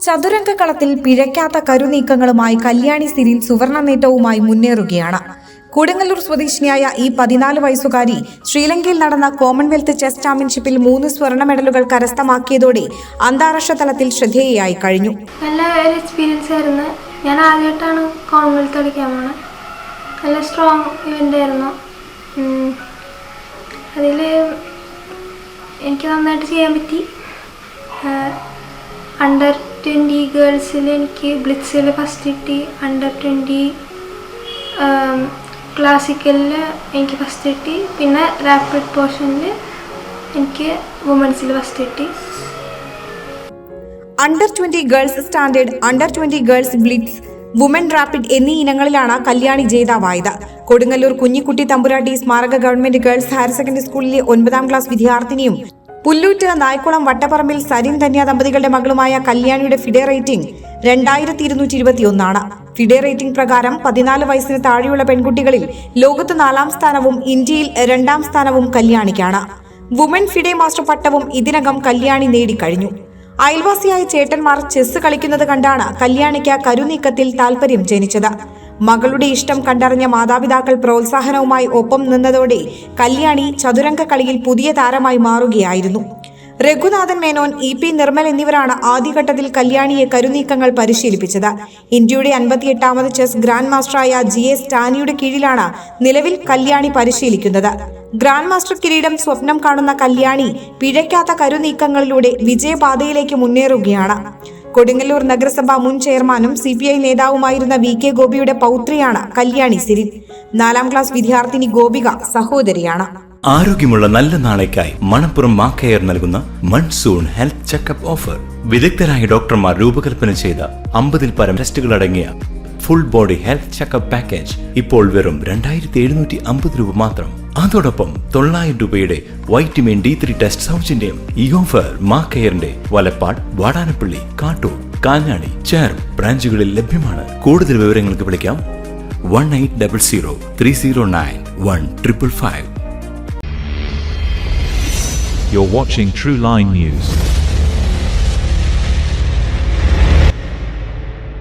ചതുരംഗക്കളത്തിൽ പിഴയ്ക്കാത്ത കരുനീക്കങ്ങളുമായി കല്യാണി സിരിൻ സുവർണ നേട്ടവുമായി മുന്നേറുകയാണ്. കൊടുങ്ങല്ലൂർ സ്വദേശിനിയായ ഈ 14 വയസ്സുകാരി ശ്രീലങ്കയിൽ നടന്ന കോമൺവെൽത്ത് ചെസ് ചാമ്പ്യൻഷിപ്പിൽ 3 സ്വർണ്ണ മെഡലുകൾ കരസ്ഥമാക്കിയതോടെ അന്താരാഷ്ട്ര തലത്തിൽ ശ്രദ്ധേയയായി കഴിഞ്ഞു. നല്ല ഒരു എക്സ്പീരിയൻസ് ആയിരുന്നു. ഞാൻ ആദ്യമായിട്ടാണ് കോമൺവെൽത്ത് കളിക്കാൻ പോകുന്നത്. നല്ല സ്ട്രോങ് ഇവൻ്റ് ആയിരുന്നു. അതിൽ എനിക്ക് നന്നായിട്ട് ചെയ്യാൻ പറ്റി. അണ്ടർ 20 ഗേൾസിൽ എനിക്ക് ബ്ലിറ്റ്സിൽ ഫസ്റ്റ് കിട്ടി. അണ്ടർ 20 ക്ലാസിക്കലിൽ എനിക്ക് ഫസ്റ്റ് കിട്ടി. പിന്നെ റാപ്പിഡ് പോർഷനിൽ എനിക്ക് വുമൻസിൽ ഫസ്റ്റ് കിട്ടി. Under 20 girls standard, under 20 girls blitz, woman rapid എന്നീ ഇനങ്ങളിലാണ് കല്യാണി ജേതാവായത്. കൊടുങ്ങല്ലൂർ കുഞ്ഞിക്കുട്ടി തമ്പുരാട്ടി സ്മാരക ഗവൺമെന്റ് ഗേൾസ് ഹയർ സെക്കൻഡറി സ്കൂളിലെ 9ാം ക്ലാസ് വിദ്യാർത്ഥിനിയും പുല്ലൂറ്റ് നായ്ക്കുളം വട്ടപ്പറമ്പിൽ സരിൻ ധന്യ ദമ്പതികളുടെ മകളുമായ കല്യാണിയുടെ ഫിഡെ റേറ്റിംഗ് 2221 ഫിഡെ റേറ്റിംഗ് പ്രകാരം 14 വയസ്സിന് താഴെയുള്ള പെൺകുട്ടികളിൽ ലോകത്ത് 4ാം സ്ഥാനവും ഇന്ത്യയിൽ 2ാം സ്ഥാനവും കല്യാണിക്കാണ്. വുമൻ ഫിഡെ മാസ്റ്റർ പട്ടവും ഇതിനകം കല്യാണി നേടിക്കഴിഞ്ഞു. അയൽവാസിയായ ചേട്ടന്മാർ ചെസ് കളിക്കുന്നത് കണ്ടാണ് കല്യാണിക്ക് കരുനീക്കത്തിൽ താൽപര്യം ജനിച്ചത്. മകളുടെ ഇഷ്ടം കണ്ടറിഞ്ഞ മാതാപിതാക്കൾ പ്രോത്സാഹനവുമായി ഒപ്പം നിന്നതോടെ കല്യാണി ചതുരംഗ കളിയിൽ പുതിയ താരമായി മാറുകയായിരുന്നു. രഘുനാഥൻ മേനോൻ, EP നിർമ്മൽ എന്നിവരാണ് ആദ്യഘട്ടത്തിൽ കല്യാണിയെ കരുനീക്കങ്ങൾ പരിശീലിപ്പിച്ചത്. ഇന്ത്യയുടെ 58ാമത് ചെസ് ഗ്രാൻഡ് മാസ്റ്ററായ GS ടാനിയുടെ കീഴിലാണ് നിലവിൽ കല്യാണി പരിശീലിക്കുന്നത്. ഗ്രാൻഡ് മാസ്റ്റർ കിരീടം സ്വപ്നം കാണുന്ന കല്യാണി പിഴയ്ക്കാത്ത കരുനീക്കങ്ങളിലൂടെ വിജയപാതയിലേക്ക് മുന്നേറുകയാണ്. കൊടുങ്ങല്ലൂർ നഗരസഭ മുൻ ചെയർമാനും CPI നേതാവുമായിരുന്ന VK ഗോപിയുടെ പൗത്രിയാണ് കല്യാണി സിരിൻ. 4ാം ക്ലാസ് വിദ്യാർത്ഥിനി ഗോപിക സഹോദരിയാണ്. ആരോഗ്യമുള്ള നല്ല നാളേക്കായി മണപ്പുറം മാക്കെയർ നൽകുന്ന മൺസൂൺ ഹെൽത്ത് ചെക്കപ്പ് ഓഫർ. വിദഗ്ധരായ ഡോക്ടർമാർ രൂപകൽപ്പന ചെയ്ത 50ൽ പരം ടെസ്റ്റുകൾ അടങ്ങിയ full body health checkup package ഇപ്പോൾ വെറും 2750 രൂപ മാത്രം. അതോടൊപ്പം 900 രൂപയുടെ വൈറ്റമിൻ D3 ടെസ്റ്റ് സൗജന്യം. ഈ ഓഫർ മാക്കെയറിന്റെ വലപ്പാട്, വാടാനപ്പള്ളി, കാട്ടൂർ, കാഞ്ഞാണി, ചേർപ്പ് ബ്രാഞ്ചുകളിൽ ലഭ്യമാണ്. കൂടുതൽ വിവരങ്ങൾക്ക് വിളിക്കാം 1800 309 1555. You're watching True Line News.